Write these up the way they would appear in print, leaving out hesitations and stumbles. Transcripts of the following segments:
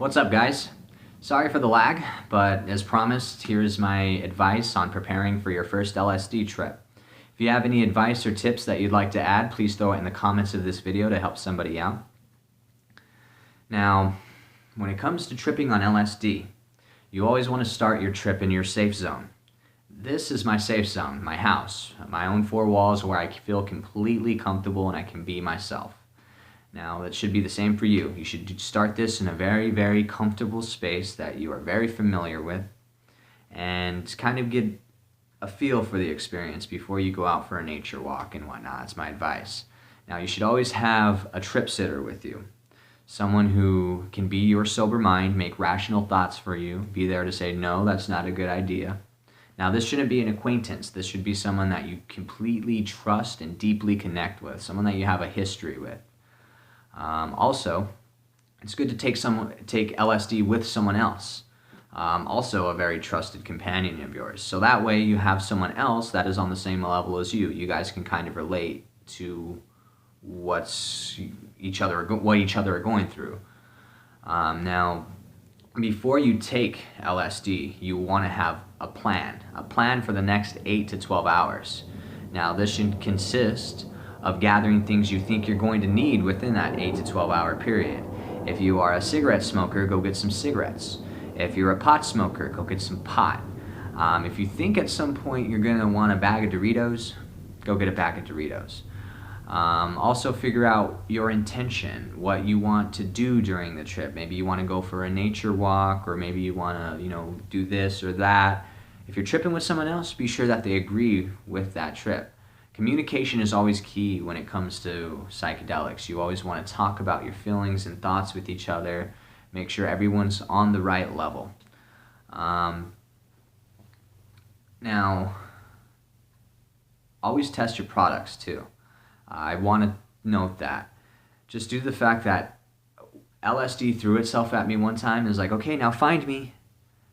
What's up, guys? Sorry for the lag, but as promised, here's my advice on preparing for your first LSD trip. If you have any advice or tips that you'd like to add, please throw it in the comments of this video to help somebody out. Now, when it comes to tripping on LSD, you always want to start your trip in your safe zone. This is my safe zone, my house, my own four walls where I feel completely comfortable and I can be myself. Now, that should be the same for you. You should start this in a very, very comfortable space that you are very familiar with and kind of get a feel for the experience before you go out for a nature walk and whatnot. That's my advice. Now, you should always have a trip sitter with you. Someone who can be your sober mind, make rational thoughts for you, be there to say, no, that's not a good idea. Now, this shouldn't be an acquaintance. This should be someone that you completely trust and deeply connect with, someone that you have a history with. Also, it's good to take LSD with someone else, also a very trusted companion of yours. So that way you have someone else that is on the same level as you. You guys can kind of relate to what each other are going through. Now, before you take LSD, you want to have a plan for the next 8 to 12 hours. Now, this should consist of gathering things you think you're going to need within that 8 to 12 hour period. If you are a cigarette smoker, go get some cigarettes. If you're a pot smoker, go get some pot. If you think at some point you're going to want a bag of Doritos, go get a bag of Doritos. Also figure out your intention, what you want to do during the trip. Maybe you want to go for a nature walk, or maybe you want to, do this or that. If you're tripping with someone else, be sure that they agree with that trip. Communication is always key when it comes to psychedelics. You always want to talk about your feelings and thoughts with each other. Make sure everyone's on the right level. Now, always test your products too. I want to note that. Just due to the fact that LSD threw itself at me one time, it was like, okay, now find me.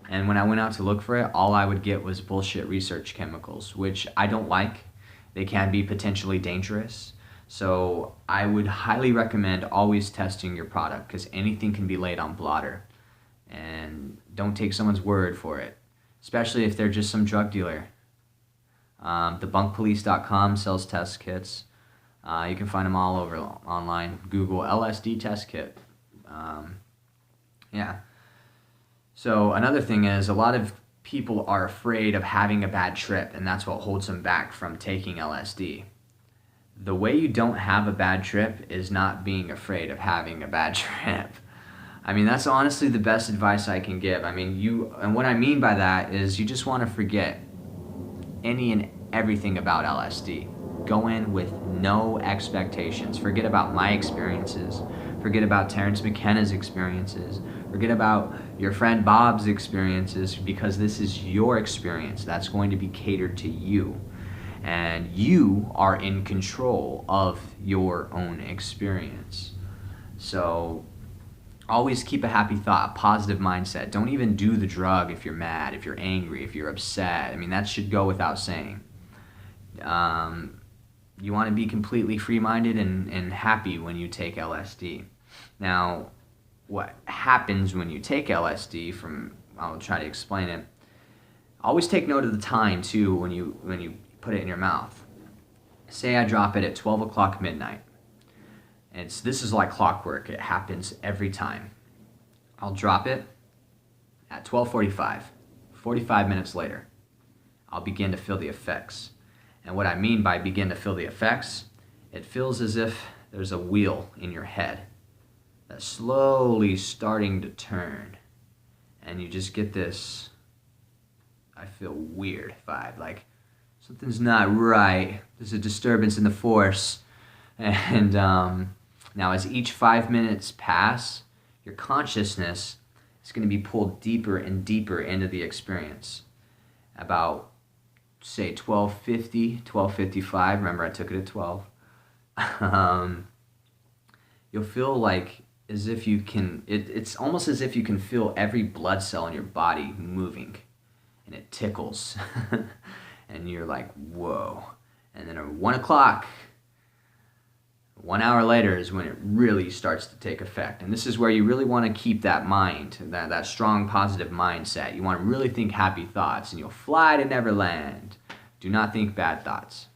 And when I went out to look for it, all I would get was bullshit research chemicals, which I don't like. They can be potentially dangerous. So I would highly recommend always testing your product, because anything can be laid on blotter. And don't take someone's word for it, especially if they're just some drug dealer. Thebunkpolice.com sells test kits. You can find them all over online. Google LSD test kit. Yeah. So another thing is, a lot of people are afraid of having a bad trip, and that's what holds them back from taking LSD. The way you don't have a bad trip is not being afraid of having a bad trip. I mean, that's honestly the best advice I can give. I mean, and what I mean by that is you just want to forget any and everything about LSD. Go in with no expectations. Forget about my experiences. Forget about Terrence McKenna's experiences. Forget about your friend Bob's experiences, because this is your experience. That's going to be catered to you. And you are in control of your own experience. So always keep a happy thought, a positive mindset. Don't even do the drug if you're mad, if you're angry, if you're upset. I mean, that should go without saying. You want to be completely free-minded and happy when you take LSD. Now, what happens when you take LSD, I'll try to explain it. Always take note of the time too when you put it in your mouth. Say I drop it at 12 o'clock midnight. This is like clockwork. It happens every time. I'll drop it at 12:45. 45 minutes later, I'll begin to feel the effects. And what I mean by begin to feel the effects, it feels as if there's a wheel in your head that's slowly starting to turn. And you just get this, I feel weird vibe, like something's not right. There's a disturbance in the force. And now as each 5 minutes pass, your consciousness is going to be pulled deeper and deeper into the experience. About, say, 12:50, 12:55, remember I took it at 12, you'll feel like as if you can, it's almost as if you can feel every blood cell in your body moving, and it tickles, and you're like, whoa. And then at 1 o'clock, 1 hour later is when it really starts to take effect. And this is where you really want to keep that mind, that strong positive mindset. You want to really think happy thoughts, and you'll fly to Neverland. Do not think bad thoughts.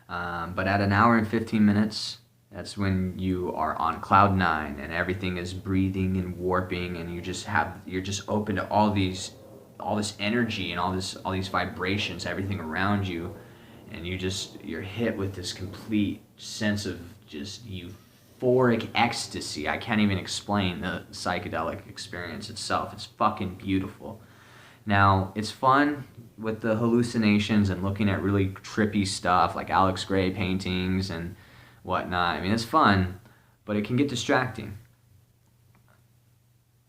But at 1 hour and 15 minutes, that's when you are on cloud 9 and everything is breathing and warping, and you're just open to all this energy and all these vibrations, everything around you, and you're hit with this complete sense of just euphoric ecstasy. I can't even explain the psychedelic experience itself. It's fucking beautiful. Now, it's fun with the hallucinations and looking at really trippy stuff like Alex Gray paintings and whatnot. I mean, it's fun, but it can get distracting.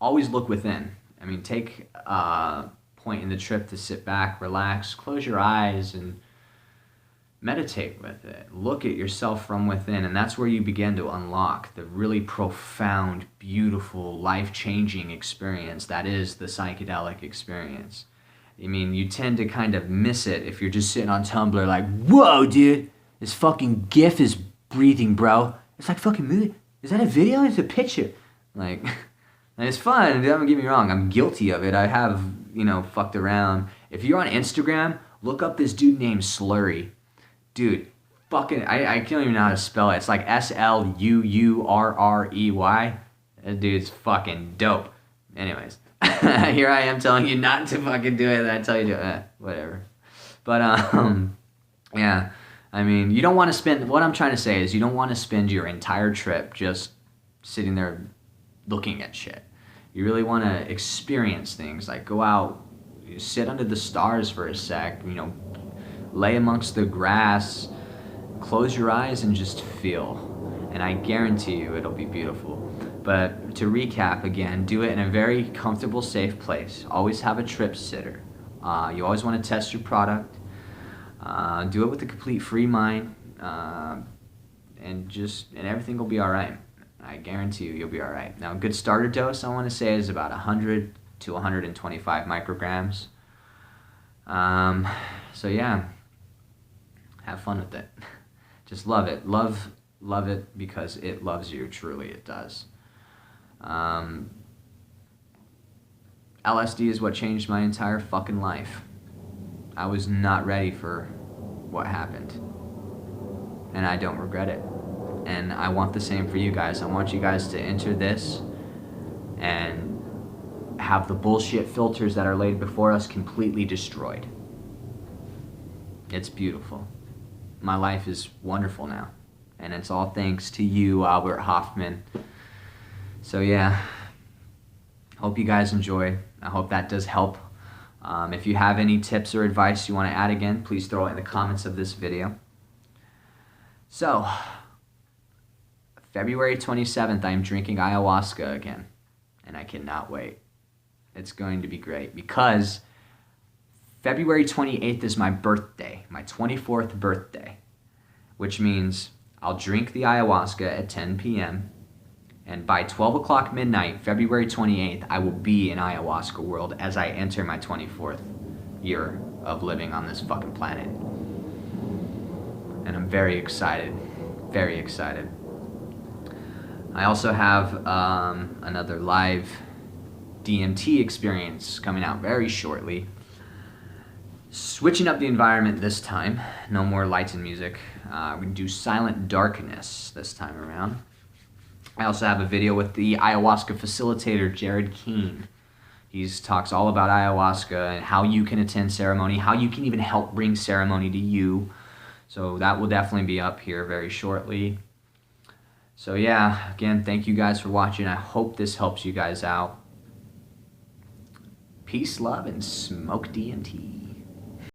Always look within. I mean, take a point in the trip to sit back, relax, close your eyes, and meditate with it. Look at yourself from within, and that's where you begin to unlock the really profound, beautiful, life-changing experience that is the psychedelic experience. I mean, you tend to kind of miss it if you're just sitting on Tumblr like, whoa, dude, this fucking GIF is breathing, bro. It's like fucking movie. Is that a video? It's a picture. Like, and it's fun. Don't get me wrong. I'm guilty of it. I have, fucked around. If you're on Instagram, look up this dude named Slurry. Dude, fucking, I can't even know how to spell it. It's like Slurrrey. That dude's fucking dope. Anyways, here I am telling you not to fucking do it, and I tell you to, whatever. But, yeah, I mean, you don't want to spend, what I'm trying to say is you don't want to spend your entire trip just sitting there looking at shit. You really want to experience things, like go out, sit under the stars for a sec, lay amongst the grass, close your eyes and just feel. And I guarantee you it'll be beautiful. But to recap again, do it in a very comfortable, safe place. Always have a trip sitter. You always want to test your product. Do it with a complete free mind. And everything will be all right. I guarantee you'll be all right. Now, a good starter dose, I want to say, is about 100 to 125 micrograms. So yeah. Have fun with it. Just love it. Love it because it loves you. Truly, it does. LSD is what changed my entire fucking life. I was not ready for what happened. And I don't regret it. And I want the same for you guys. I want you guys to enter this and have the bullshit filters that are laid before us completely destroyed. It's beautiful. My life is wonderful now, and it's all thanks to you, Albert Hoffman. So yeah, hope you guys enjoy. I hope that does help. If you have any tips or advice you want to add again, please throw it in the comments of this video. So, February 27th, I'm drinking ayahuasca again, and I cannot wait. It's going to be great because February 28th is my birthday, my 24th birthday, which means I'll drink the ayahuasca at 10 p.m. and by 12 o'clock midnight, February 28th, I will be in ayahuasca world as I enter my 24th year of living on this fucking planet. And I'm very excited, very excited. I also have another live DMT experience coming out very shortly. Switching up the environment this time. No more lights and music. We do silent darkness this time around. I also have a video with the ayahuasca facilitator, Jared Keene. He talks all about ayahuasca and how you can attend ceremony, how you can even help bring ceremony to you. So that will definitely be up here very shortly. So yeah, again, thank you guys for watching. I hope this helps you guys out. Peace, love, and smoke DMT.